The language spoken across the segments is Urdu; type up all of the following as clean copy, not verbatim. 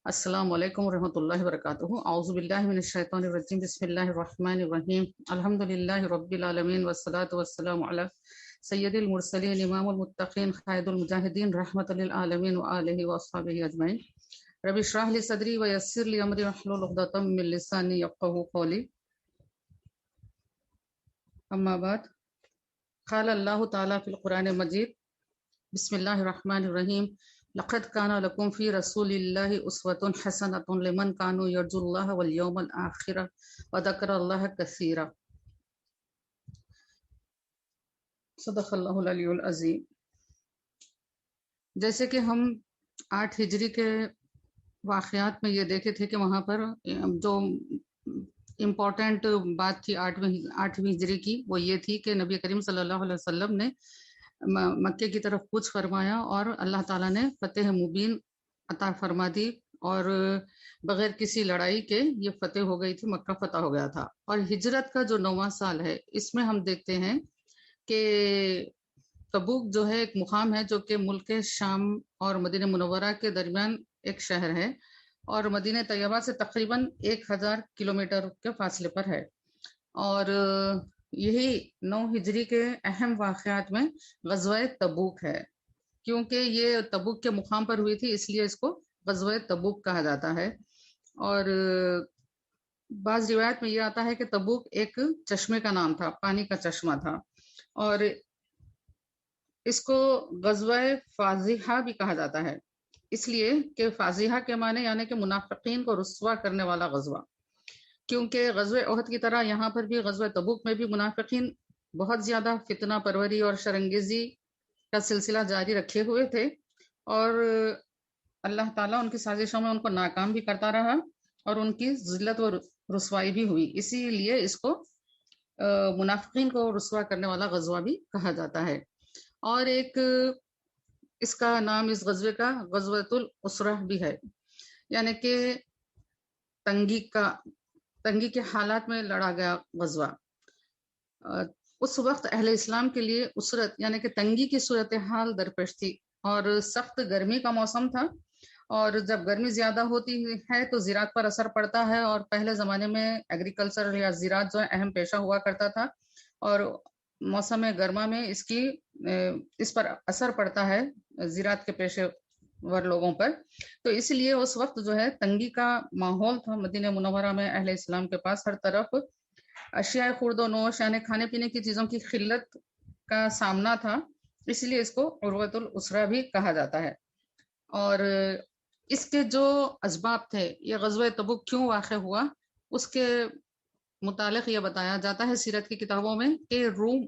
السلام علیکم ورحمۃ اللہ وبرکاتہ. اعوذ باللہ من الشیطان الرجیم. بسم اللہ الرحمن الرحیم. الحمد للہ رب العالمین والصلاة والسلام علی سید المرسلین امام المتقین قائد المجاہدین رحمۃ للعالمین وآلہ واصحابہ اجمعین. رب اشرح لی صدری ویسر لی امری واحلل عقدۃ من لسانی یفقہوا قولی. اما بعد، قال اللہ تعالی فی القرآن المجید. بسم اللہ الرحمن الرحیم. لقد كان لكم في رسول الله أسوة حسنة لمن كانوا يرجو الله واليوم الآخر وذكر الله كثيرا. صدق اللہ العلی العظیم. جیسے کہ ہم 8 ہجری کے واقعات میں یہ دیکھے تھے کہ وہاں پر جو امپورٹنٹ بات تھی 8ویں ہجری کی، وہ یہ تھی کہ نبی کریم صلی اللہ علیہ وسلم نے مکے کی طرف کوچ فرمایا اور اللہ تعالیٰ نے فتح مبین عطا فرما دی، اور بغیر کسی لڑائی کے یہ فتح ہو گئی تھی، مکہ فتح ہو گیا تھا. اور ہجرت کا جو 9واں سال ہے، اس میں ہم دیکھتے ہیں کہ تبوک جو ہے ایک مقام ہے جو کہ ملک شام اور مدینہ منورہ کے درمیان ایک شہر ہے، اور مدینہ طیبہ سے تقریباً 1000 کلومیٹر کے فاصلے پر ہے. اور یہی 9 ہجری کے اہم واقعات میں غزوہ تبوک ہے. کیونکہ یہ تبوک کے مقام پر ہوئی تھی، اس لیے اس کو غزوہ تبوک کہا جاتا ہے. اور بعض روایت میں یہ آتا ہے کہ تبوک ایک چشمے کا نام تھا، پانی کا چشمہ تھا، اور اس کو غزوہ فاضحہ بھی کہا جاتا ہے، اس لیے کہ فاضحہ کے معنی یعنی کہ منافقین کو رسوا کرنے والا غزوہ. کیونکہ غزوہ احد کی طرح یہاں پر بھی غزوہ تبوک میں بھی منافقین بہت زیادہ فتنہ پروری اور شرنگیزی کا سلسلہ جاری رکھے ہوئے تھے، اور اللہ تعالیٰ ان کی سازشوں میں ان کو ناکام بھی کرتا رہا، اور ان کی ذلت و رسوائی بھی ہوئی. اسی لیے اس کو منافقین کو رسوا کرنے والا غزوہ بھی کہا جاتا ہے. اور ایک اس کا نام اس غزوے کا غزوۃ الاسرہ بھی ہے، یعنی کہ تنگی کے حالات میں لڑا گیا غزوہ. اس وقت اہل اسلام کے لیے اسرت یعنی کہ تنگی کی صورتحال درپیش تھی، اور سخت گرمی کا موسم تھا، اور جب گرمی زیادہ ہوتی ہے تو زراعت پر اثر پڑتا ہے، اور پہلے زمانے میں ایگریکلچر یا زراعت جو ہے اہم پیشہ ہوا کرتا تھا، اور موسم گرما میں اس پر اثر پڑتا ہے زراعت کے پیشے ور لوگوں پر. تو اس لیے اس وقت جو ہے تنگی کا ماحول تھا مدینہ منورہ میں. اہل اسلام کے پاس ہر طرف اشیاء خورد و نوش یعنی کھانے پینے کی چیزوں کی قلت کا سامنا تھا، اس لیے اس کو عروۃ الاسرہ بھی کہا جاتا ہے. اور اس کے جو اسباب تھے، یہ غزوہ تبوک کیوں واقع ہوا، اس کے متعلق یہ بتایا جاتا ہے سیرت کی کتابوں میں کہ روم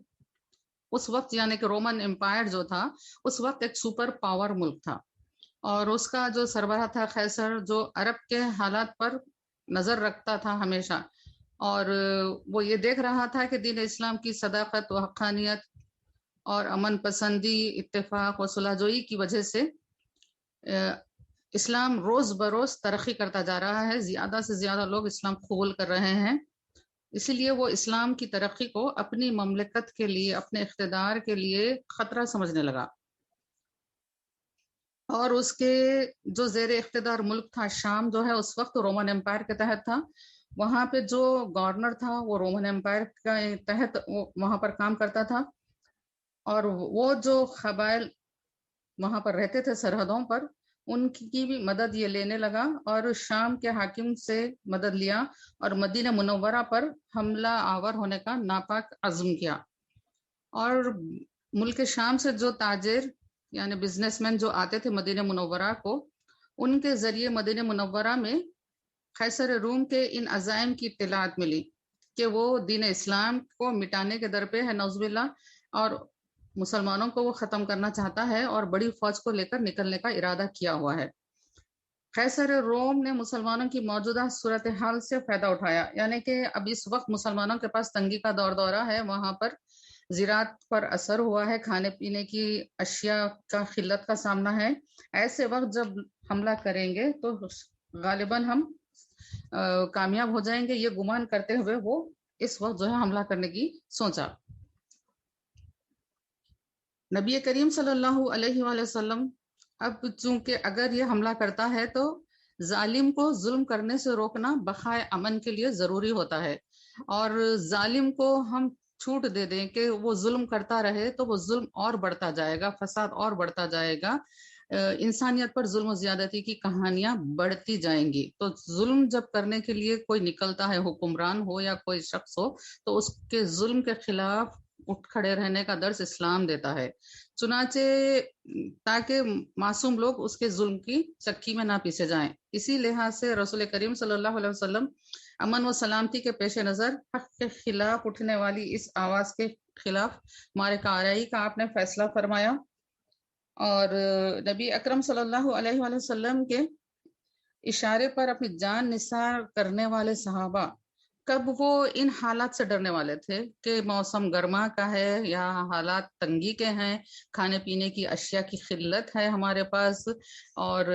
اس وقت یعنی کہ رومن امپائر جو تھا اس وقت ایک سپر پاور ملک تھا، اور اس کا جو سربراہ تھا قیصر، جو عرب کے حالات پر نظر رکھتا تھا ہمیشہ، اور وہ یہ دیکھ رہا تھا کہ دین اسلام کی صداقت و حقانیت اور امن پسندی، اتفاق و صلح جوئی کی وجہ سے اسلام روز بروز ترقی کرتا جا رہا ہے، زیادہ سے زیادہ لوگ اسلام قبول کر رہے ہیں. اسی لیے وہ اسلام کی ترقی کو اپنی مملکت کے لیے، اپنے اقتدار کے لیے خطرہ سمجھنے لگا. اور اس کے جو زیر اقتدار ملک تھا شام جو ہے اس وقت رومن امپائر کے تحت تھا. وہاں پہ جو گورنر تھا وہ رومن امپائر کے تحت وہاں پر کام کرتا تھا، اور وہ جو قبائل وہاں پر رہتے تھے سرحدوں پر، ان کی بھی مدد یہ لینے لگا، اور شام کے حاکم سے مدد لیا، اور مدینہ منورہ پر حملہ آور ہونے کا ناپاک عزم کیا. اور ملک شام سے جو تاجر یعنی بزنس مین جو آتے تھے مدینہ منورہ کو، ان کے ذریعے مدینہ منورہ میں قیصر روم کے ان عزائم کی اطلاعات ملی کہ وہ دین اسلام کو مٹانے کے در پہ ہے نعوذ باللہ، اور مسلمانوں کو وہ ختم کرنا چاہتا ہے، اور بڑی فوج کو لے کر نکلنے کا ارادہ کیا ہوا ہے. قیصر روم نے مسلمانوں کی موجودہ صورتحال سے فائدہ اٹھایا، یعنی کہ اب اس وقت مسلمانوں کے پاس تنگی کا دورہ ہے، وہاں پر زراعت پر اثر ہوا ہے، کھانے پینے کی اشیاء کا قلت کا سامنا ہے. ایسے وقت جب حملہ کریں گے تو غالباً ہم کامیاب ہو جائیں گے، یہ گمان کرتے ہوئے وہ اس وقت جو ہے حملہ کرنے کی سوچا. نبی کریم صلی اللہ علیہ وآلہ وسلم اب چونکہ اگر یہ حملہ کرتا ہے تو ظالم کو ظلم کرنے سے روکنا بقائے امن کے لیے ضروری ہوتا ہے، اور ظالم کو ہم چھوٹ دے دیں کہ وہ ظلم کرتا رہے تو وہ ظلم اور بڑھتا جائے گا، فساد اور بڑھتا جائے گا، انسانیت پر ظلم و زیادتی کی کہانیاں بڑھتی جائیں گی۔ تو ظلم جب کرنے کے لیے کوئی نکلتا ہے، حکمران ہو یا کوئی شخص ہو، تو اس کے ظلم کے خلاف اٹھ کھڑے رہنے کا درس اسلام دیتا ہے، چنانچہ تاکہ معصوم لوگ اس کے ظلم کی چکی میں نہ پیسے جائیں۔ اسی لحاظ سے رسول کریم صلی اللہ علیہ وسلم امن و سلامتی کے پیش نظر حق کے خلاف اٹھنے والی اس آواز کے خلاف معرکہ آرائی کا آپ نے فیصلہ فرمایا، اور نبی اکرم صلی اللہ علیہ وآلہ وسلم کے اشارے پر اپنی جان نثار کرنے والے صحابہ کب وہ ان حالات سے ڈرنے والے تھے کہ موسم گرما کا ہے یا حالات تنگی کے ہیں، کھانے پینے کی اشیاء کی قلت ہے ہمارے پاس، اور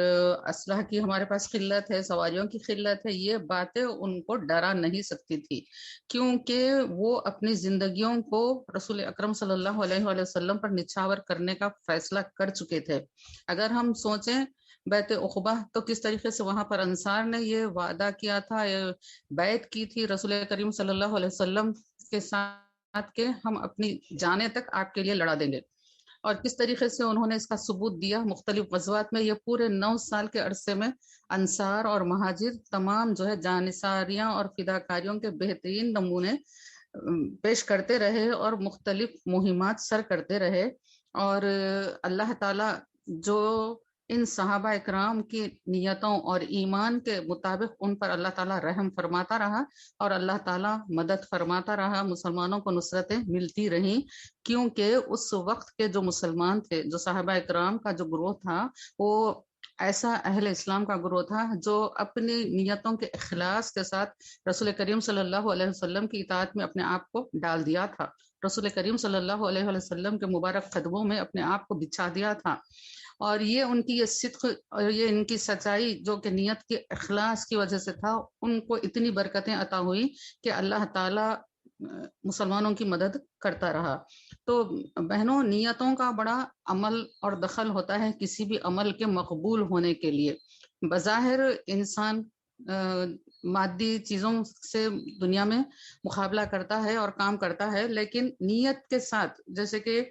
اسلحہ کی ہمارے پاس قلت ہے، سواریوں کی قلت ہے، یہ باتیں ان کو ڈرا نہیں سکتی تھی، کیونکہ وہ اپنی زندگیوں کو رسول اکرم صلی اللہ علیہ وآلہ وسلم پر نچھاور کرنے کا فیصلہ کر چکے تھے۔ اگر ہم سوچیں بیت عقبہ، تو کس طریقے سے وہاں پر انصار نے یہ وعدہ کیا تھا، بیعت کی تھی رسول کریم صلی اللہ علیہ وسلم کے ساتھ کہ ہم اپنی جانیں تک آپ کے لیے لڑا دیں گے، اور کس طریقے سے انہوں نے اس کا ثبوت دیا مختلف غزوات میں۔ یہ پورے 9 سال کے عرصے میں انصار اور مہاجر تمام جو ہے جانثاریاں اور فداکاریوں کے بہترین نمونے پیش کرتے رہے اور مختلف مہمات سر کرتے رہے، اور اللہ تعالی جو ان صحابہ اکرام کی نیتوں اور ایمان کے مطابق ان پر اللہ تعالیٰ رحم فرماتا رہا اور اللہ تعالیٰ مدد فرماتا رہا، مسلمانوں کو نصرتیں ملتی رہیں، کیونکہ اس وقت کے جو مسلمان تھے، جو صحابہ اکرام کا جو گروہ تھا، وہ ایسا اہل اسلام کا گروہ تھا جو اپنی نیتوں کے اخلاص کے ساتھ رسول کریم صلی اللہ علیہ وسلم کی اطاعت میں اپنے آپ کو ڈال دیا تھا، رسول کریم صلی اللہ علیہ وسلم کے مبارک قدموں میں اپنے آپ کو بچھا دیا تھا، اور یہ ان کی یہ صدق اور یہ ان کی سچائی جو کہ نیت کے اخلاص کی وجہ سے تھا، ان کو اتنی برکتیں عطا ہوئی کہ اللہ تعالیٰ مسلمانوں کی مدد کرتا رہا۔ تو بہنوں، نیتوں کا بڑا عمل اور دخل ہوتا ہے کسی بھی عمل کے مقبول ہونے کے لیے۔ بظاہر انسان مادی چیزوں سے دنیا میں مقابلہ کرتا ہے اور کام کرتا ہے، لیکن نیت کے ساتھ، جیسے کہ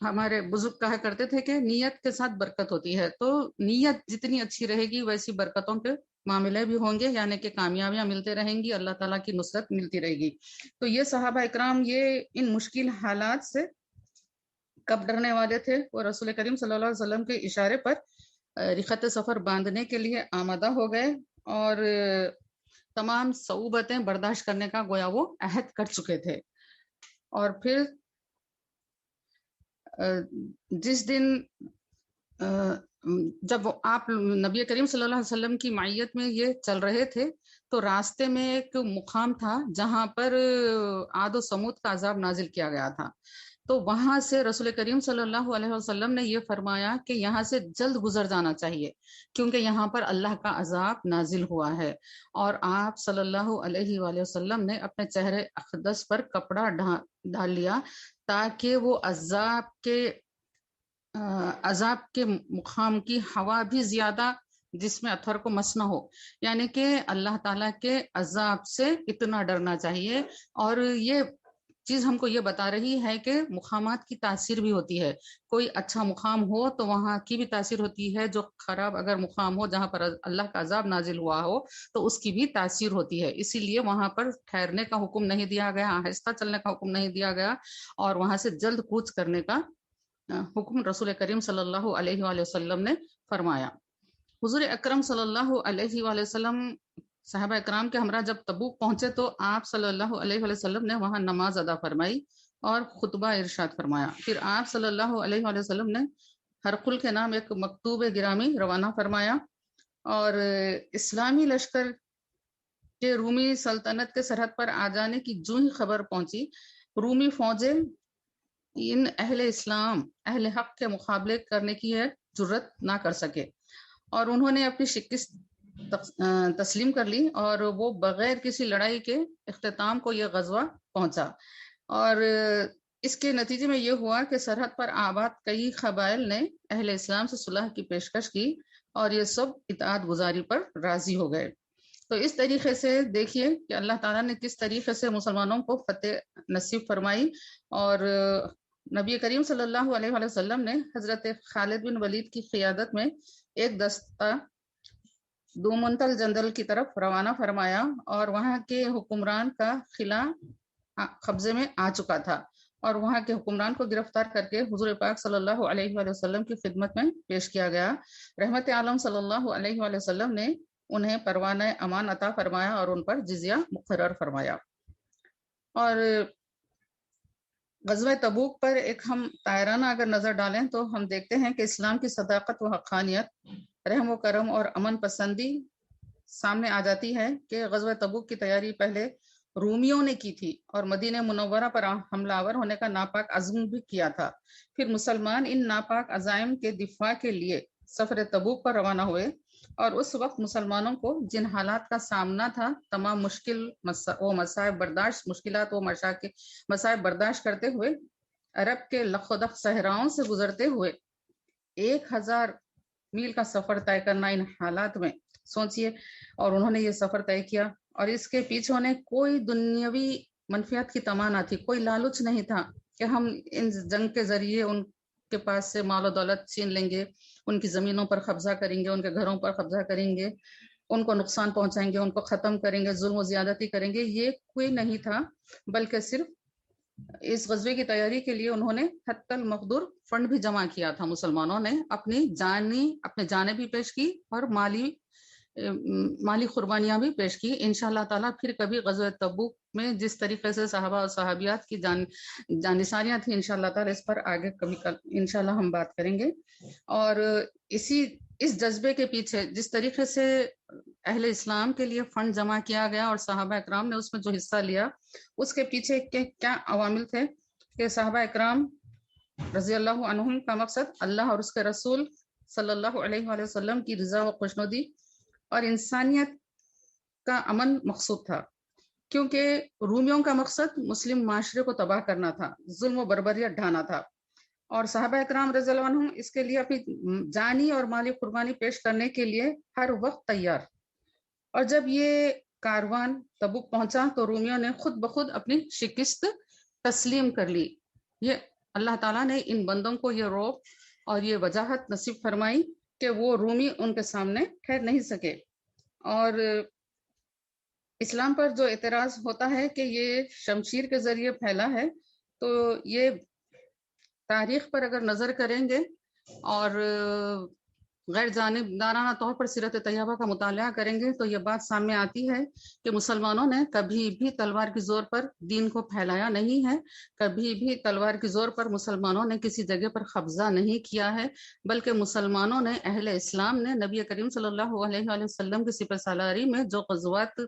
ہمارے بزرگ کہا کرتے تھے کہ نیت کے ساتھ برکت ہوتی ہے، تو نیت جتنی اچھی رہے گی ویسی برکتوں کے معاملے بھی ہوں گے، یعنی کہ کامیابیاں ملتے رہیں گی، اللہ تعالیٰ کی نصرت ملتی رہے گی۔ تو یہ صحابہ اکرام یہ ان مشکل حالات سے کب ڈرنے والے تھے؟ وہ رسول کریم صلی اللہ علیہ وسلم کے اشارے پر رخت سفر باندھنے کے لیے آمادہ ہو گئے، اور تمام صعوبتیں برداشت کرنے کا گویا وہ عہد کر چکے تھے۔ اور پھر جس دن جب آپ نبی کریم صلی اللہ علیہ وسلم کی معیت میں یہ چل رہے تھے، تو راستے میں ایک مقام تھا جہاں پر عاد و سمود کا عذاب نازل کیا گیا تھا، تو وہاں سے رسول کریم صلی اللہ علیہ وسلم نے یہ فرمایا کہ یہاں سے جلد گزر جانا چاہیے، کیونکہ یہاں پر اللہ کا عذاب نازل ہوا ہے، اور آپ صلی اللہ علیہ وآلہ وسلم نے اپنے چہرے اقدس پر کپڑا ڈال لیا تاکہ وہ عذاب کے مقام کی ہوا بھی زیادہ جس میں اثر کو مس نہ ہو، یعنی کہ اللہ تعالیٰ کے عذاب سے اتنا ڈرنا چاہیے۔ اور یہ چیز ہم کو یہ بتا رہی ہے کہ مقامات کی تاثیر بھی ہوتی ہے، کوئی اچھا مقام ہو تو وہاں کی بھی تاثیر ہوتی ہے، جو خراب اگر مقام ہو جہاں پر اللہ کا عذاب نازل ہوا ہو تو اس کی بھی تاثیر ہوتی ہے، اسی لیے وہاں پر ٹھہرنے کا حکم نہیں دیا گیا، آہستہ چلنے کا حکم نہیں دیا گیا، اور وہاں سے جلد کوچ کرنے کا حکم رسول کریم صلی اللہ علیہ وآلہ وسلم نے فرمایا۔ حضور اکرم صلی اللہ علیہ وآلہ وسلم صحابہ اکرام کے ہمراہ جب تبوک پہنچے تو آپ صلی اللہ علیہ وآلہ وسلم نے وہاں نماز ادا فرمائی اور خطبہ ارشاد فرمایا۔ پھر آپ صلی اللہ علیہ وآلہ وسلم نے ہرقل کے نام ایک مکتوب گرامی روانہ فرمایا، اور اسلامی لشکر کے رومی سلطنت کے سرحد پر آ جانے کی جو ہی خبر پہنچی، رومی فوجیں ان اہل اسلام، اہل حق کے مقابلے کرنے کی جرت نہ کر سکے، اور انہوں نے اپنی شکست تسلیم کر لی، اور وہ بغیر کسی لڑائی کے اختتام کو یہ غزوہ پہنچا، اور اس کے نتیجے میں یہ ہوا کہ سرحد پر آباد کئی قبائل نے اہل اسلام سے صلح کی پیشکش کی، اور یہ سب اطاعت گزاری پر راضی ہو گئے۔ تو اس طریقے سے دیکھیے کہ اللہ تعالیٰ نے کس طریقے سے مسلمانوں کو فتح نصیب فرمائی، اور نبی کریم صلی اللہ علیہ وآلہ وسلم نے حضرت خالد بن ولید کی قیادت میں ایک دستہ دومنتل جندل کی طرف روانہ فرمایا، اور وہاں کے حکمران کا قلعہ قبضے میں آ چکا تھا، اور وہاں کے حکمران کو گرفتار کر کے حضور پاک صلی اللہ علیہ وآلہ وسلم کی خدمت میں پیش کیا گیا۔ رحمت عالم صلی اللہ علیہ وآلہ وسلم نے انہیں پروانہ امان عطا فرمایا اور ان پر جزیہ مقرر فرمایا۔ اور غزوہ تبوک پر ایک ہم طائرانہ اگر نظر ڈالیں تو ہم دیکھتے ہیں کہ اسلام کی صداقت و حقانیت، رحم و کرم اور امن پسندی سامنے آ جاتی ہے کہ غزوہ تبوک کی تیاری پہلے رومیوں نے کی تھی اور مدینہ منورہ پر حملہ آور ہونے کا ناپاک عزم بھی کیا تھا۔ پھر مسلمان ان ناپاک عزائم کے دفاع کے لیے سفر تبوک پر روانہ ہوئے، اور اس وقت مسلمانوں کو جن حالات کا سامنا تھا، تمام مصائب برداشت کرتے ہوئے، عرب کے لخ و دخ صحراؤں سے گزرتے ہوئے 1000 میل کا سفر طے کرنا، ان حالات میں سوچئے، اور انہوں نے یہ سفر طے کیا، اور اس کے پیچھے انہیں کوئی دنیاوی منفیات کی تمنا نہ تھی، کوئی لالچ نہیں تھا کہ ہم ان جنگ کے ذریعے ان کے پاس سے مال و دولت چھین لیں گے، ان کی زمینوں پر قبضہ کریں گے، ان کے گھروں پر قبضہ کریں گے، ان کو نقصان پہنچائیں گے، ان کو ختم کریں گے، ظلم و زیادتی کریں گے، یہ کوئی نہیں تھا، بلکہ صرف اس غزوے کی تیاری کے لیے انہوں نے حتی المقدور فنڈ بھی جمع کیا تھا۔ مسلمانوں نے اپنے جانیں بھی پیش کی اور مالی قربانیاں بھی پیش کی۔ انشاءاللہ تعالیٰ پھر کبھی غزوہ تبوک میں جس طریقے سے صحابہ اور صحابیات کی جانثاریاں تھیں، انشاءاللہ تعالیٰ اس پر آگے کبھی انشاءاللہ ہم بات کریں گے۔ اور اس جذبے کے پیچھے جس طریقے سے اہل اسلام کے لیے فنڈ جمع کیا گیا اور صحابہ اکرام نے اس میں جو حصہ لیا، اس کے پیچھے کیا عوامل تھے کہ صحابہ اکرام رضی اللہ عنہم کا مقصد اللہ اور اس کے رسول صلی اللہ علیہ وآلہ وسلم کی رضا و خوشنودی اور انسانیت کا امن مقصود تھا، کیونکہ رومیوں کا مقصد مسلم معاشرے کو تباہ کرنا تھا، ظلم و بربریت ڈھانا تھا، اور صحابہ اکرام رضی اللہ عنہم اس کے لیے اپنی جانی اور مالی قربانی پیش کرنے کے لیے ہر وقت تیار۔ اور جب یہ کاروان تبوک پہنچا تو رومیوں نے خود بخود اپنی شکست تسلیم کر لی۔ یہ اللہ تعالیٰ نے ان بندوں کو یہ روب اور یہ وجاہت نصیب فرمائی کہ وہ رومی ان کے سامنے ٹھہر نہیں سکے۔ اور اسلام پر جو اعتراض ہوتا ہے کہ یہ شمشیر کے ذریعے پھیلا ہے، تو یہ تاریخ پر اگر نظر کریں گے اور غیر جانبدارانہ طور پر سیرت طیبہ کا مطالعہ کریں گے تو یہ بات سامنے آتی ہے کہ مسلمانوں نے کبھی بھی تلوار کی زور پر دین کو پھیلایا نہیں ہے، کبھی بھی تلوار کی زور پر مسلمانوں نے کسی جگہ پر قبضہ نہیں کیا ہے، بلکہ مسلمانوں نے، اہل اسلام نے نبی کریم صلی اللہ علیہ وآلہ وسلم کی سپہ سالاری میں جو غزوات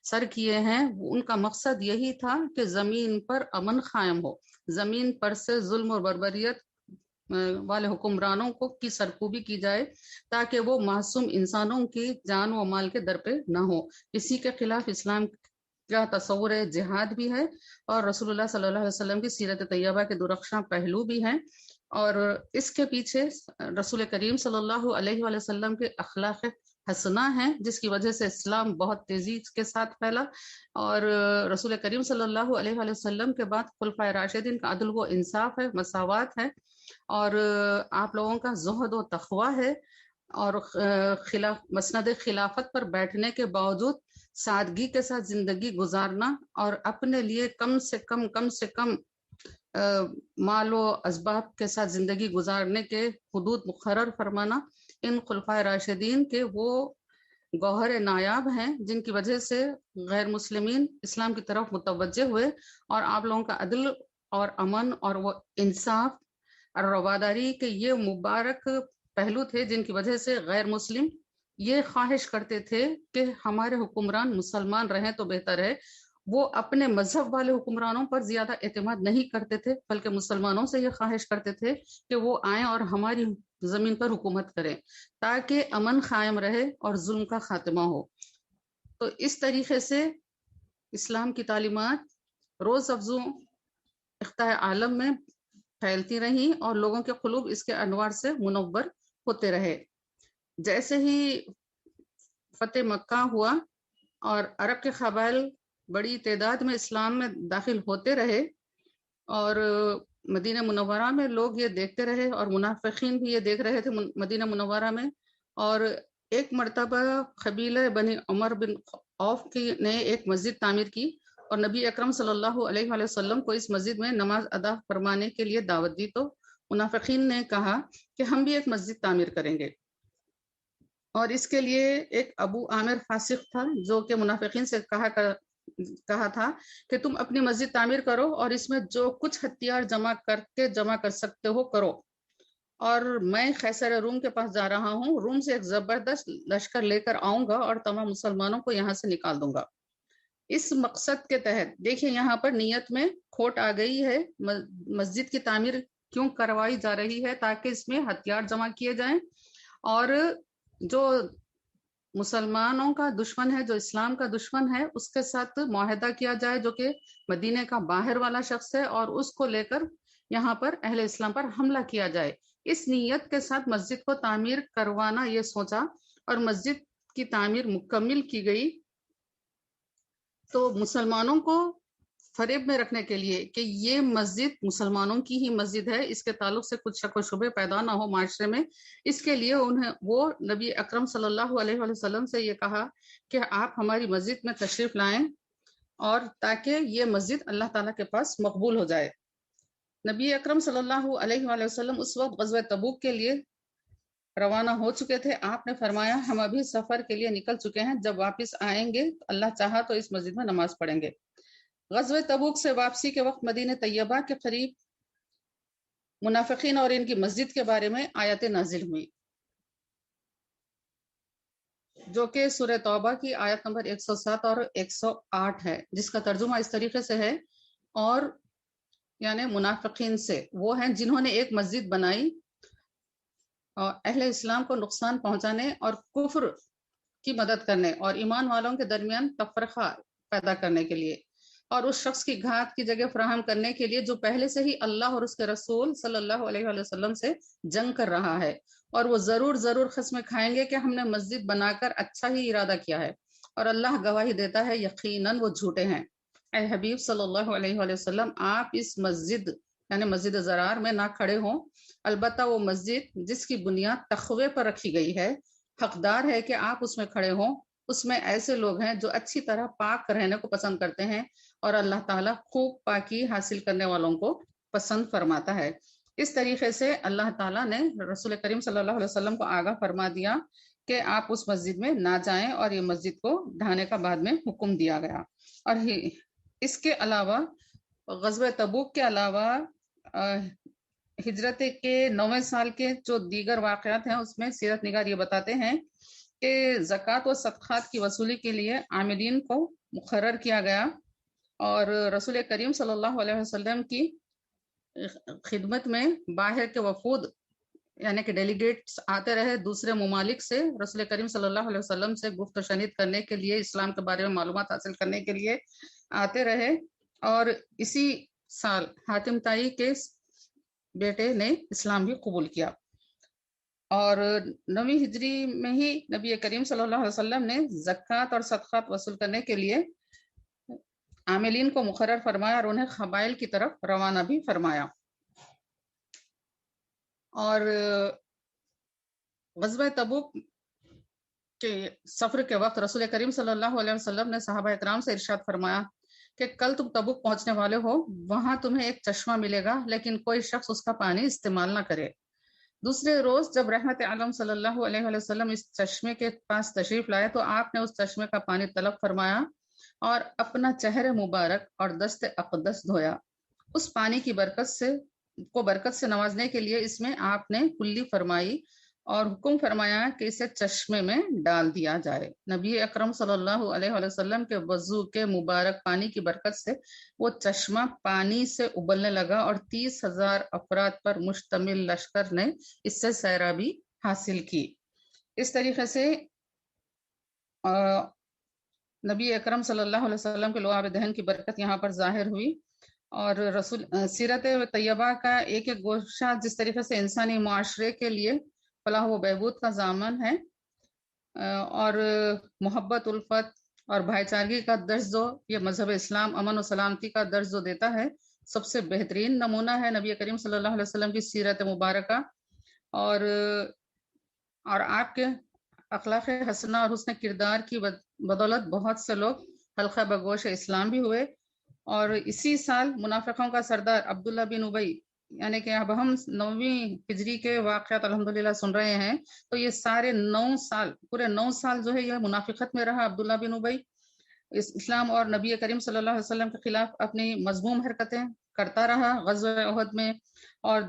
سر کیے ہیں، ان کا مقصد یہی تھا کہ زمین پر امن قائم ہو، زمین پر سے ظلم و بربریت والے حکمرانوں کی سرکوبی کی جائے، تاکہ وہ معصوم انسانوں کی جان و مال کے در پہ نہ ہو۔ اسی کے خلاف اسلام کا تصور جہاد بھی ہے، اور رسول اللہ صلی اللہ علیہ وسلم کی سیرت طیبہ کے درخشاں پہلو بھی ہیں، اور اس کے پیچھے رسول کریم صلی اللہ علیہ وآلہ وسلم کے اخلاق حسنہ ہیں، جس کی وجہ سے اسلام بہت تیزی کے ساتھ پھیلا، اور رسول کریم صلی اللہ علیہ وآلہ وسلم کے بعد خلفائے راشدین کا عدل و انصاف ہے، مساوات ہے، اور آپ لوگوں کا زہد و تقوی ہے، اور مسند خلافت پر بیٹھنے کے باوجود سادگی کے ساتھ زندگی گزارنا، اور اپنے لیے کم سے کم مال و اسباب کے ساتھ زندگی گزارنے کے حدود مقرر فرمانا، ان خلفائے راشدین کے وہ گوہر نایاب ہیں جن کی وجہ سے غیر مسلمین اسلام کی طرف متوجہ ہوئے، اور آپ لوگوں کا عدل اور امن اور وہ انصاف اور رواداری کے یہ مبارک پہلو تھے جن کی وجہ سے غیر مسلم یہ خواہش کرتے تھے کہ ہمارے حکمران مسلمان رہیں تو بہتر ہے۔ وہ اپنے مذہب والے حکمرانوں پر زیادہ اعتماد نہیں کرتے تھے، بلکہ مسلمانوں سے یہ خواہش کرتے تھے کہ وہ آئیں اور ہماری زمین پر حکومت کریں، تاکہ امن قائم رہے اور ظلم کا خاتمہ ہو۔ تو اس طریقے سے اسلام کی تعلیمات روز افزوں خطۂ عالم میں پھیلتی رہیں اور لوگوں کے قلوب اس کے انوار سے منور ہوتے رہے۔ جیسے ہی فتح مکہ ہوا اور عرب کے قبائل بڑی تعداد میں اسلام میں داخل ہوتے رہے اور مدینہ منورہ میں لوگ یہ دیکھتے رہے اور منافقین بھی یہ دیکھ رہے تھے مدینہ منورہ میں، اور ایک مرتبہ قبیلہ بنی عمر بن عوف نے ایک مسجد تعمیر کی اور نبی اکرم صلی اللہ علیہ وآلہ وسلم کو اس مسجد میں نماز ادا فرمانے کے لیے دعوت دی، تو منافقین نے کہا کہ ہم بھی ایک مسجد تعمیر کریں گے، اور اس کے لیے ایک ابو عامر فاسق تھا جو کہ منافقین سے کہا تھا کہ تم اپنی مسجد تعمیر کرو اور اس میں جو کچھ ہتھیار جمع کر سکتے ہو کرو، اور میں قیصر روم کے پاس جا رہا ہوں، روم سے ایک زبردست لشکر لے کر آؤں گا اور تمام مسلمانوں کو یہاں سے نکال دوں گا۔ اس مقصد کے تحت دیکھیں یہاں پر نیت میں کھوٹ آ گئی ہے، مسجد کی تعمیر کیوں کروائی جا رہی ہے؟ تاکہ اس میں ہتھیار جمع کیے جائیں اور جو مسلمانوں کا دشمن ہے، جو اسلام کا دشمن ہے، اس کے ساتھ معاہدہ کیا جائے جو کہ مدینے کا باہر والا شخص ہے، اور اس کو لے کر یہاں پر اہل اسلام پر حملہ کیا جائے۔ اس نیت کے ساتھ مسجد کو تعمیر کروانا یہ سوچا اور مسجد کی تعمیر مکمل کی گئی، تو مسلمانوں کو فریب میں رکھنے کے لیے کہ یہ مسجد مسلمانوں کی ہی مسجد ہے، اس کے تعلق سے کچھ شک و شبہ پیدا نہ ہو معاشرے میں، اس کے لیے وہ نبی اکرم صلی اللہ علیہ وسلم سے یہ کہا کہ آپ ہماری مسجد میں تشریف لائیں اور تاکہ یہ مسجد اللہ تعالیٰ کے پاس مقبول ہو جائے۔ نبی اکرم صلی اللہ علیہ وآلہ وسلم اس وقت غزوہ تبوک کے لیے روانہ ہو چکے تھے۔ آپ نے فرمایا ہم ابھی سفر کے لیے نکل چکے ہیں، جب واپس آئیں گے اللہ چاہا تو اس مسجد میں نماز پڑھیں گے۔ غزوہ تبوک سے واپسی کے وقت مدینہ طیبہ کے قریب منافقین اور ان کی مسجد کے بارے میں آیت نازل ہوئی، جو کہ سورہ توبہ کی آیت نمبر 107 اور 108 ہے، جس کا ترجمہ اس طریقے سے ہے، اور یعنی منافقین سے وہ ہیں جنہوں نے ایک مسجد بنائی اور اہل اسلام کو نقصان پہنچانے اور کفر کی مدد کرنے اور ایمان والوں کے درمیان تفرقہ پیدا کرنے کے لیے، اور اس شخص کی گھات کی جگہ فراہم کرنے کے لیے جو پہلے سے ہی اللہ اور اس کے رسول صلی اللہ علیہ وآلہ وسلم سے جنگ کر رہا ہے، اور وہ ضرور قسمیں کھائیں گے کہ ہم نے مسجد بنا کر اچھا ہی ارادہ کیا ہے، اور اللہ گواہی دیتا ہے یقیناً وہ جھوٹے ہیں۔ اے حبیب صلی اللہ علیہ وآلہ وسلم، آپ اس مسجد یعنی مسجد ضرار میں نہ کھڑے ہوں، البتہ وہ مسجد جس کی بنیاد تقوی پر رکھی گئی ہے حقدار ہے کہ آپ اس میں کھڑے ہوں۔ اس میں ایسے لوگ ہیں جو اچھی طرح پاک رہنے کو پسند کرتے ہیں، اور اللہ تعالیٰ خوب پاکی حاصل کرنے والوں کو پسند فرماتا ہے۔ اس طریقے سے اللہ تعالیٰ نے رسول کریم صلی اللہ علیہ وسلم کو آگاہ فرما دیا کہ آپ اس مسجد میں نہ جائیں، اور یہ مسجد کو ڈھانے کا بعد میں حکم دیا گیا۔ اور اس کے علاوہ غزوہ تبوک کے علاوہ ہجرت کے 9ویں سال کے جو دیگر واقعات ہیں اس میں سیرت نگار یہ بتاتے ہیں کہ زکوٰۃ و صدقات کی وصولی کے لیے عاملین کو مقرر کیا گیا، اور رسول کریم صلی اللہ علیہ وسلم کی خدمت میں باہر کے وفود یعنی کہ ڈیلیگیٹس آتے رہے دوسرے ممالک سے، رسول کریم صلی اللہ علیہ وسلم سے گفت و شنید کرنے کے لیے، اسلام کے بارے میں معلومات حاصل کرنے کے لیے آتے رہے، اور اسی سال حاتم طائی کے بیٹے نے اسلام بھی قبول کیا، اور 9ویں ہجری میں ہی نبی کریم صلی اللہ علیہ وسلم نے زکوٰۃ اور صدقات وصول کرنے کے لیے عاملین کو مقرر فرمایا اور انہیں قبائل کی طرف روانہ بھی فرمایا۔ اور غزوہ تبوک کے سفر کے وقت رسول کریم صلی اللہ علیہ وسلم نے صحابہ اکرام سے ارشاد فرمایا کہ کل تم تبوک پہنچنے والے ہو، وہاں تمہیں ایک چشمہ ملے گا، لیکن کوئی شخص اس کا پانی استعمال نہ کرے۔ دوسرے روز جب رحمت عالم صلی اللہ علیہ وآلہ وسلم اس چشمے کے پاس تشریف لائے تو آپ نے اس چشمے کا پانی طلب فرمایا اور اپنا چہرہ مبارک اور دست اقدس دھویا۔ اس پانی کی برکت سے نوازنے کے لیے اس میں آپ نے کلی فرمائی اور حکم فرمایا کہ اسے چشمے میں ڈال دیا جائے۔ نبی اکرم صلی اللہ علیہ وآلہ وسلم کے وضو کے مبارک پانی کی برکت سے وہ چشمہ پانی سے ابلنے لگا، اور 30,000 افراد پر مشتمل لشکر نے اس سے سیرابی حاصل کی۔ اس طریقے سے نبی اکرم صلی اللہ علیہ وسلم کے لعاب دہن کی برکت یہاں پر ظاہر ہوئی، اور رسول سیرت طیبہ کا ایک ایک گوشہ جس طریقے سے انسانی معاشرے کے لیے فلاح و بہبود کا ضامن ہے اور محبت، الفت اور بھائی چارگی کا درس جو یہ مذہب اسلام امن و سلامتی کا درس جو دیتا ہے، سب سے بہترین نمونہ ہے نبی کریم صلی اللہ علیہ وسلم کی سیرت مبارکہ، اور آپ کے اخلاق حسنہ اور حسن کردار کی بدولت بہت سے لوگ حلقہ بگوش اسلام بھی ہوئے۔ اور اسی سال منافقوں کا سردار عبداللہ بن ابی، یعنی کہ اب ہم 9ویں ہجری کے واقعات الحمدللہ سن رہے ہیں، تو یہ سارے 9 سال، پورے 9 سال جو ہے یہ منافقت میں رہا عبداللہ بن ابی، اسلام اور نبی کریم صلی اللہ علیہ وسلم کے خلاف اپنی مذموم حرکتیں کرتا رہا۔ غزوہ احد میں اور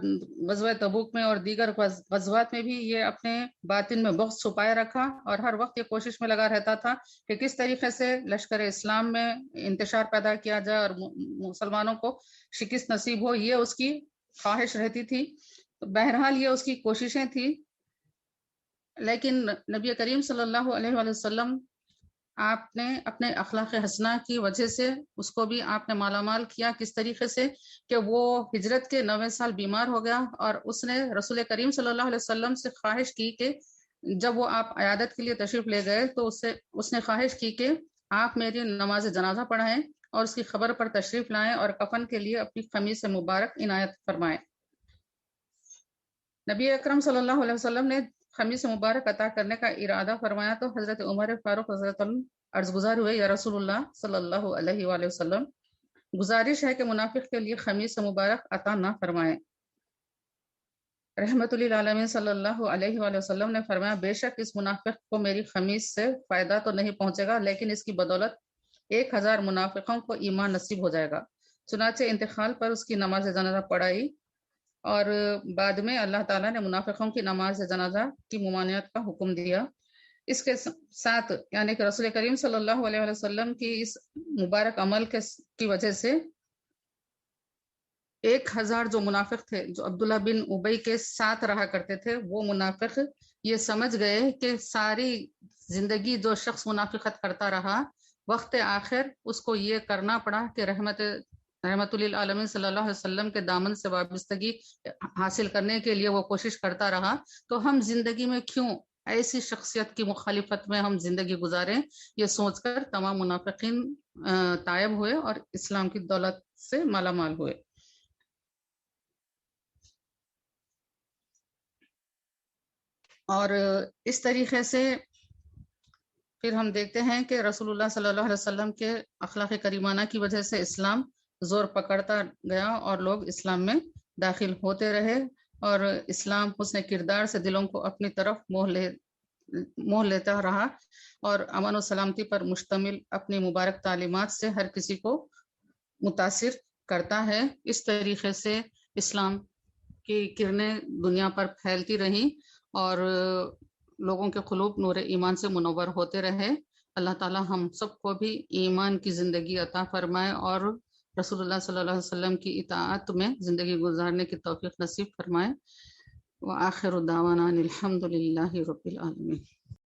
غزوہ تبوک میں اور دیگر غزوات میں بھی یہ اپنے باطن میں بغض چھپائے رکھا، اور ہر وقت یہ کوشش میں لگا رہتا تھا کہ کس طریقے سے لشکر اسلام میں انتشار پیدا کیا جائے اور مسلمانوں کو شکست نصیب ہو، یہ اس کی خواہش رہتی تھی۔ بہرحال یہ اس کی کوششیں تھی، لیکن نبی کریم صلی اللہ علیہ وآلہ وسلم آپ نے اپنے اخلاق حسنہ کی وجہ سے اس کو بھی آپ نے مالا مال کیا، کس طریقے سے کہ وہ ہجرت کے 9ویں سال بیمار ہو گیا، اور اس نے رسول کریم صلی اللہ علیہ وسلم سے خواہش کی کہ جب وہ آپ عیادت کے لیے تشریف لے گئے تو اس نے خواہش کی کہ آپ میری نماز جنازہ پڑھائیں اور اس کی خبر پر تشریف لائیں اور کفن کے لیے اپنی قمیص مبارک عنایت فرمائیں۔ نبی اکرم صلی اللہ علیہ وسلم نے قمیص مبارک عطا کرنے کا ارادہ فرمایا تو حضرت عمر فاروق حضرت عرض گزار ہوئے، یا رسول اللہ صلی اللہ علیہ وآلہ وسلم، گزارش ہے کہ منافق کے لیے قمیص مبارک عطا نہ فرمائیں۔ رحمت للعالمین صلی اللہ علیہ وآلہ وسلم نے فرمایا، بے شک اس منافق کو میری قمیص سے فائدہ تو نہیں پہنچے گا، لیکن اس کی بدولت 1000 منافقوں کو ایمان نصیب ہو جائے گا۔ چنانچہ انتقال پر اس کی نماز جنازہ پڑھائی، اور بعد میں اللہ تعالیٰ نے منافقوں کی نماز جنازہ کی ممانعت کا حکم دیا۔ اس کے ساتھ یعنی کہ رسول کریم صلی اللہ علیہ وسلم کی اس مبارک عمل کی وجہ سے 1000 جو منافق تھے، جو عبداللہ بن ابی کے ساتھ رہا کرتے تھے، وہ منافق یہ سمجھ گئے کہ ساری زندگی جو شخص منافقت کرتا رہا، وقت آخر اس کو یہ کرنا پڑا کہ رحمت للعالمین صلی اللہ علیہ وسلم کے دامن سے وابستگی حاصل کرنے کے لیے وہ کوشش کرتا رہا، تو ہم زندگی میں کیوں ایسی شخصیت کی مخالفت میں ہم زندگی گزاریں، یہ سوچ کر تمام منافقین تائب ہوئے اور اسلام کی دولت سے مالا مال ہوئے۔ اور اس طریقے سے پھر ہم دیکھتے ہیں کہ رسول اللہ صلی اللہ علیہ وسلم کے اخلاق کریمانہ کی وجہ سے اسلام زور پکڑتا گیا اور لوگ اسلام میں داخل ہوتے رہے، اور اسلام حسن کردار سے دلوں کو اپنی طرف موہ لیتا رہا، اور امن و سلامتی پر مشتمل اپنی مبارک تعلیمات سے ہر کسی کو متاثر کرتا ہے۔ اس طریقے سے اسلام کی کرنیں دنیا پر پھیلتی رہیں اور لوگوں کے قلوب نور ایمان سے منور ہوتے رہے۔ اللہ تعالی ہم سب کو بھی ایمان کی زندگی عطا فرمائے اور رسول اللہ صلی اللہ علیہ وسلم کی اطاعت میں زندگی گزارنے کی توفیق نصیب فرمائے۔ وآخر دعوانا الحمد للہ رب العالمین۔